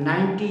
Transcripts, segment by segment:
90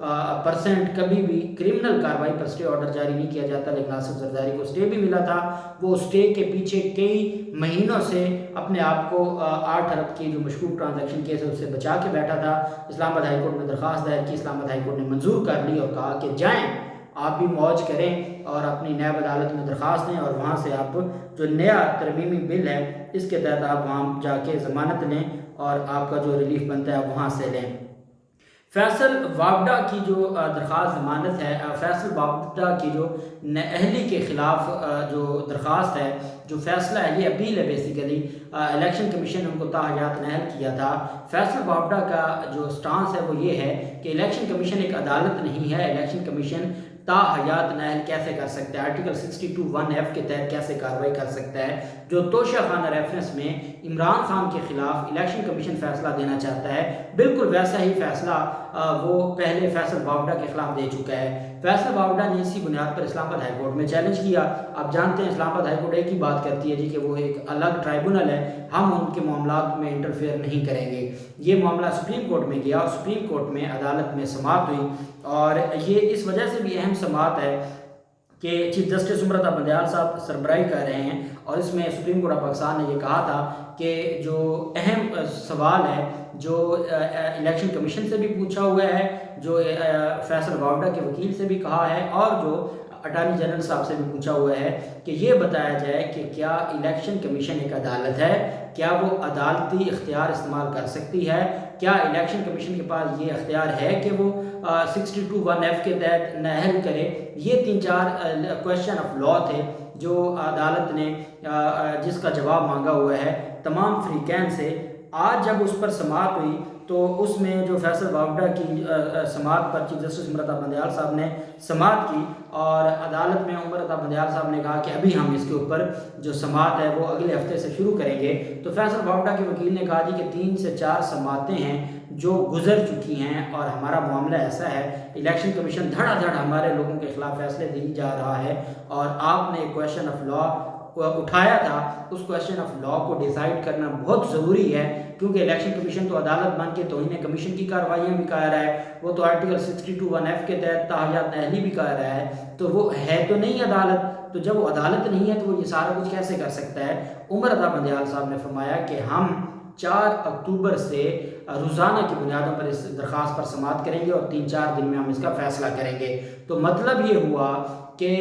% کبھی بھی کرمنل کارروائی پر اسٹے آرڈر جاری نہیں کیا جاتا، لیکن آصف زرداری کو اسٹے بھی ملا تھا۔ وہ اسٹے کے پیچھے کئی مہینوں سے اپنے آپ کو 8 ارب کی جو مشکوک ٹرانزیکشن کیس ہے اس سے بچا کے بیٹھا تھا۔ اسلام آباد ہائی کورٹ میں درخواست دائر کی، اسلام آباد ہائی کورٹ نے منظور کر لی اور کہا کہ جائیں آپ بھی موج کریں اور اپنی نیب عدالت میں درخواست دیں اور وہاں سے آپ جو نیا ترمیمی بل ہے اس کے تحت آپ وہاں جا کے ضمانت لیں اور آپ کا جو ریلیف بنتا ہے وہاں سے لیں۔ فیصل وابڈا کی جو درخواست ضمانت ہے، فیصل وابڈا کی جو اہلی کے خلاف جو درخواست ہے، جو فیصلہ ہے، یہ اپیل ہے بیسیکلی۔ الیکشن کمیشن نے ان کو تاحیات نااہل کیا تھا۔ فیصل وابڈا کا جو سٹانس ہے وہ یہ ہے کہ الیکشن کمیشن ایک عدالت نہیں ہے، الیکشن کمیشن تاحیات نااہل کیسے کر سکتا ہے، آرٹیکل 62(1)(f) کے تحت کیسے کارروائی کر سکتا ہے۔ جو توشہ خانہ ریفرنس میں عمران خان کے خلاف الیکشن کمیشن فیصلہ دینا چاہتا ہے، بالکل ویسا ہی فیصلہ وہ پہلے فیصل وابڈا کے خلاف دے چکا ہے۔ فیصل وابڈا نے اسی بنیاد پر اسلام آباد ہائی کورٹ میں چیلنج کیا۔ آپ جانتے ہیں اسلام آباد ہائی کورٹ ایک ہی بات کرتی ہے جی کہ وہ ایک الگ ٹرائبونل ہے، ہم ان کے معاملات میں انٹرفیئر نہیں کریں گے۔ یہ معاملہ سپریم کورٹ میں گیا اور سپریم کورٹ میں عدالت میں سماعت ہوئی، اور یہ اس وجہ سے بھی اہم سماعت ہے کہ چیف جسٹس امرتا بندیال صاحب سربراہی کر رہے ہیں، اور اس میں سپریم کورٹ آف پاکستان نے یہ کہا تھا کہ جو اہم سوال ہے جو الیکشن کمیشن سے بھی پوچھا ہوا ہے، جو فیصل وابڈا کے وکیل سے بھی کہا ہے، اور جو اٹارنی جنرل صاحب سے بھی پوچھا ہوا ہے کہ یہ بتایا جائے کہ کیا الیکشن کمیشن ایک عدالت ہے، کیا وہ عدالتی اختیار استعمال کر سکتی ہے، کیا الیکشن کمیشن کے پاس یہ اختیار ہے کہ وہ 62(1)(f) کے تحت نااہل کرے۔ یہ 3-4 کویسچن آف لا تھے جو عدالت نے جس کا جواب مانگا ہوا ہے تمام فریقین سے۔ آج جب اس پر سماعت ہوئی تو اس میں جو فیصل وابڈا کی سماعت پر چیف جسٹس امرتا بندیال صاحب نے سماعت کی، اور عدالت میں امرتا بندیال صاحب نے کہا کہ ابھی ہم اس کے اوپر جو سماعت ہے وہ اگلے ہفتے سے شروع کریں گے۔ تو فیصل وابڈا کے وکیل نے کہا جی کہ 3 سے 4 سماعتیں ہیں جو گزر چکی ہیں، اور ہمارا معاملہ ایسا ہے، الیکشن کمیشن دھڑا دھڑ ہمارے لوگوں کے خلاف فیصلے دی جا رہا ہے، اور آپ نے ایک کویسچن آف لا اٹھایا تھا، اس کویسچن آف لا کو ڈیسائیڈ کرنا بہت ضروری ہے، کیونکہ الیکشن کمیشن تو عدالت بن کے توہین کمیشن کی کارروائیاں بھی کر رہا ہے، وہ تو آرٹیکل 62(1)(f) کے تحت تاحیات نااہلی بھی کر رہا ہے، تو وہ ہے تو نہیں عدالت۔ تو جب وہ عدالت نہیں ہے تو وہ یہ سارا کچھ کیسے کر سکتا ہے؟ امرتا بندیال صاحب نے فرمایا کہ ہم 4 اکتوبر سے روزانہ کی بنیادوں پر اس درخواست پر سماعت کریں گے، اور 3-4 دن میں ہم اس کا فیصلہ کریں گے۔ تو مطلب یہ ہوا کہ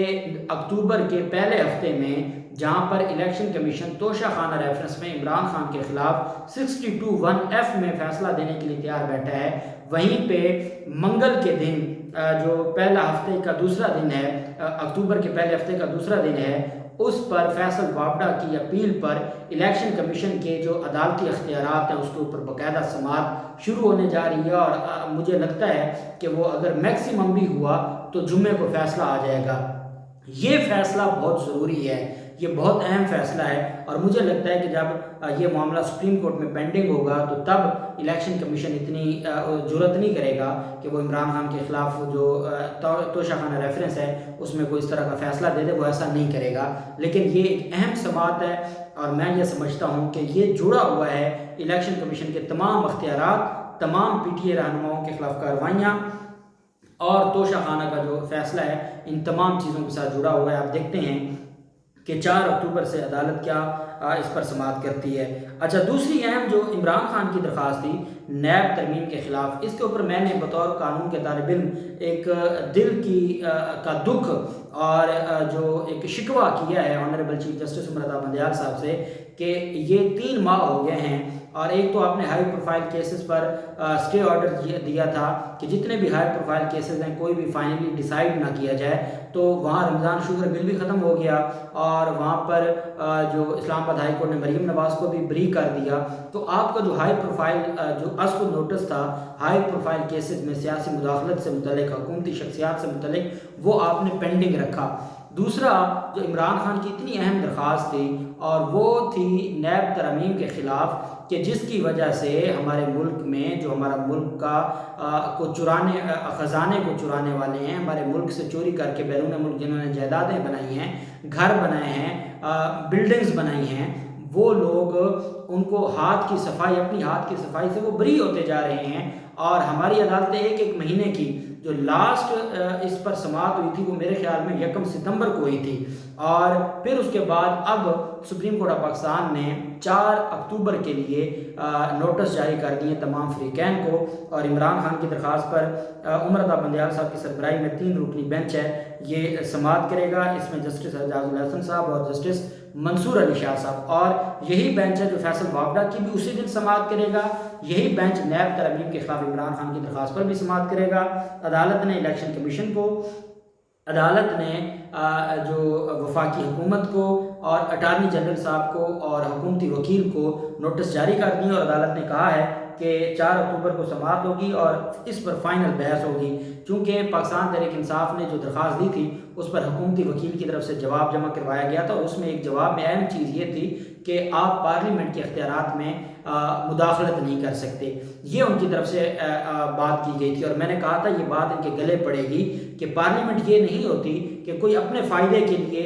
اکتوبر کے پہلے ہفتے میں جہاں پر الیکشن کمیشن توشہ خانہ ریفرنس میں عمران خان کے خلاف 62(1)(f) میں فیصلہ دینے کے لیے تیار بیٹھا ہے، وہیں پہ منگل کے دن جو پہلا ہفتے کا دوسرا دن ہے، اکتوبر کے پہلے ہفتے کا دوسرا دن ہے، اس پر فیصل وابڈا کی اپیل پر الیکشن کمیشن کے جو عدالتی اختیارات ہیں اس کے اوپر باقاعدہ سماعت شروع ہونے جا رہی ہے، اور مجھے لگتا ہے کہ وہ اگر میکسیمم بھی ہوا تو جمعے کو فیصلہ آ جائے گا۔ یہ فیصلہ بہت ضروری ہے، یہ بہت اہم فیصلہ ہے، اور مجھے لگتا ہے کہ جب یہ معاملہ سپریم کورٹ میں پینڈنگ ہوگا تو تب الیکشن کمیشن اتنی جرأت نہیں کرے گا کہ وہ عمران خان کے خلاف جو توشہ خانہ ریفرنس ہے اس میں کوئی اس طرح کا فیصلہ دے دے، وہ ایسا نہیں کرے گا۔ لیکن یہ ایک اہم سماعت ہے، اور میں یہ سمجھتا ہوں کہ یہ جڑا ہوا ہے الیکشن کمیشن کے تمام اختیارات، تمام پی ٹی اے رہنماؤں کے خلاف کارروائیاں اور توشہ خانہ کا جو فیصلہ ہے، ان تمام چیزوں کے ساتھ جڑا ہوا ہے۔ آپ دیکھتے ہیں کہ 4 اکتوبر سے عدالت کیا اس پر سماعت کرتی ہے۔ اچھا، دوسری اہم جو عمران خان کی درخواست تھی نیب ترمیم کے خلاف، اس کے اوپر میں نے بطور قانون کے طالب علم ایک دل کا دکھ اور جو ایک شکوہ کیا ہے honourable chief justice Amrita Bandial صاحب سے کہ یہ 3 ماہ ہو گئے ہیں، اور ایک تو آپ نے ہائی پروفائل کیسز پر اسٹے آرڈر دیا تھا کہ جتنے بھی ہائی پروفائل کیسز ہیں کوئی بھی فائنلی ڈیسائیڈ نہ کیا جائے، تو وہاں رمضان شوگر بل بھی ختم ہو گیا، اور وہاں پر جو اسلام آباد ہائی کورٹ نے مریم نواز کو بھی بری کر دیا۔ تو آپ کا جو ہائی پروفائل جو اصل نوٹس تھا ہائی پروفائل کیسز میں سیاسی مداخلت سے متعلق، حکومتی شخصیات سے متعلق، وہ آپ نے پینڈنگ رکھا۔ دوسرا جو عمران خان کی اتنی اہم درخواست تھی، اور وہ تھی نیب ترمیم کے خلاف، کہ جس کی وجہ سے ہمارے ملک میں جو ہمارا ملک کا خزانے کو چرانے والے ہیں، ہمارے ملک سے چوری کر کے بیرون ملک جنہوں نے جائیدادیں بنائی ہیں، گھر بنائے ہیں، بلڈنگز بنائی ہیں، وہ لوگ ان کو اپنی ہاتھ کی صفائی سے وہ بری ہوتے جا رہے ہیں، اور ہماری عدالتیں ایک مہینے کی جو لاسٹ اس پر سماعت ہوئی تھی وہ میرے خیال میں 1 ستمبر کو ہوئی تھی، اور پھر اس کے بعد اب سپریم کورٹ آف پاکستان نے 4 اکتوبر کے لیے نوٹس جاری کر دیے تمام فریقین کو، اور عمران خان کی درخواست پر عمر رضا بندیال صاحب کی سربراہی میں 3 رکنی بینچ ہے، یہ سماعت کرے گا۔ اس میں جسٹس اعجاز الحسن صاحب اور جسٹس منصور علی شاہ صاحب، اور یہی بینچ ہے جو فیصل واپڈا کی بھی اسی دن سماعت کرے گا۔ یہی بینچ نیب ترمیم کے خلاف عمران خان کی درخواست پر بھی سماعت کرے گا۔ عدالت نے الیکشن کمیشن کو، عدالت نے جو وفاقی حکومت کو اور اٹارنی جنرل صاحب کو اور حکومتی وکیل کو نوٹس جاری کر دیے، اور عدالت نے کہا ہے کہ 4 اکتوبر کو سماعت ہوگی اور اس پر فائنل بحث ہوگی، چونکہ پاکستان تحریک انصاف نے جو درخواست دی تھی اس پر حکومتی وکیل کی طرف سے جواب جمع کروایا گیا تھا، اور اس میں ایک جواب میں اہم چیز یہ تھی کہ آپ پارلیمنٹ کے اختیارات میں مداخلت نہیں کر سکتے، یہ ان کی طرف سے بات کی گئی تھی، اور میں نے کہا تھا یہ بات ان کے گلے پڑے گی کہ پارلیمنٹ یہ نہیں ہوتی کہ کوئی اپنے فائدے کے لیے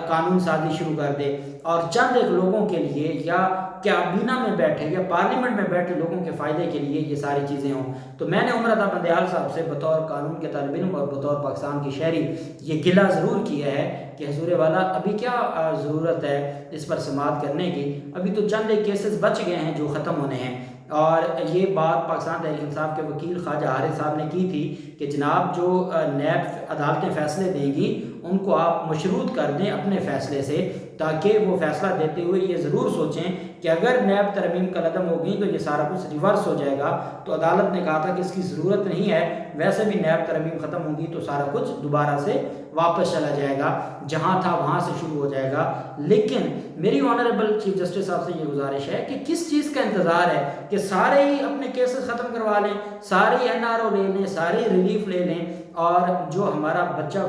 قانون سازی شروع کر دے اور چند ایک لوگوں کے لیے یا کابینہ میں بیٹھے یا پارلیمنٹ میں بیٹھے لوگوں کے فائدے کے لیے یہ ساری چیزیں ہوں۔ تو میں نے عمر رضا بندیال صاحب سے بطور قانون کے طالب علم اور بطور پاکستان کی شہری یہ گلہ ضرور کیا ہے کہ حضور والا ابھی کیا ضرورت ہے اس پر سماعت کرنے کی، ابھی تو چند ایک کیسز بچ گئے ہیں جو ختم ہونے ہیں۔ اور یہ بات پاکستان تحریک انصاف کے وکیل خواجہ حارث صاحب نے کی تھی کہ جناب جو نیب عدالتیں فیصلے دیں گی ان کو آپ مشروط کر دیں اپنے فیصلے سے، تاکہ وہ فیصلہ دیتے ہوئے یہ ضرور سوچیں کہ اگر نیب ترمیم کا عدم ہوگی تو یہ سارا کچھ ریورس ہو جائے گا۔ تو عدالت نے کہا تھا کہ اس کی ضرورت نہیں ہے، ویسے بھی نیب ترمیم ختم ہوگی تو سارا کچھ دوبارہ سے واپس چلا جائے گا، جہاں تھا وہاں سے شروع ہو جائے گا۔ لیکن میری آنریبل چیف جسٹس صاحب سے یہ گزارش ہے کہ کس چیز کا انتظار ہے کہ سارے ہی اپنے کیسز ختم کروا لیں، سارے NRO لے لیں، سارے ریلیف لے لیں، اور جو ہمارا بچہ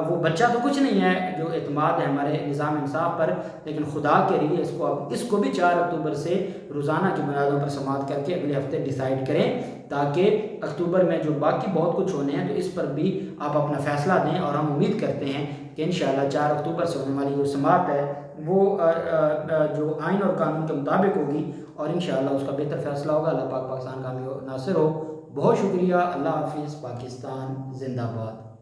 وہ بچہ تو کچھ نہیں ہے جو اعتماد ہے ہمارے نظام انصاف پر، لیکن خدا کے لیے اس کو بھی 4 اکتوبر سے روزانہ کی بنیادوں پر سماعت کر کے اگلے ہفتے ڈیسائیڈ کریں، تاکہ اکتوبر میں جو باقی بہت کچھ ہونے ہیں تو اس پر بھی آپ اپنا فیصلہ دیں، اور ہم امید کرتے ہیں کہ انشاءاللہ 4 اکتوبر سے ہونے والی جو سماعت ہے وہ جو آئین اور قانون کے مطابق ہوگی، اور انشاءاللہ اس کا بہتر فیصلہ ہوگا۔ اللہ پاک پاکستان کا ناصر ہو۔ بہت شکریہ، اللہ حافظ، پاکستان زندہ باد۔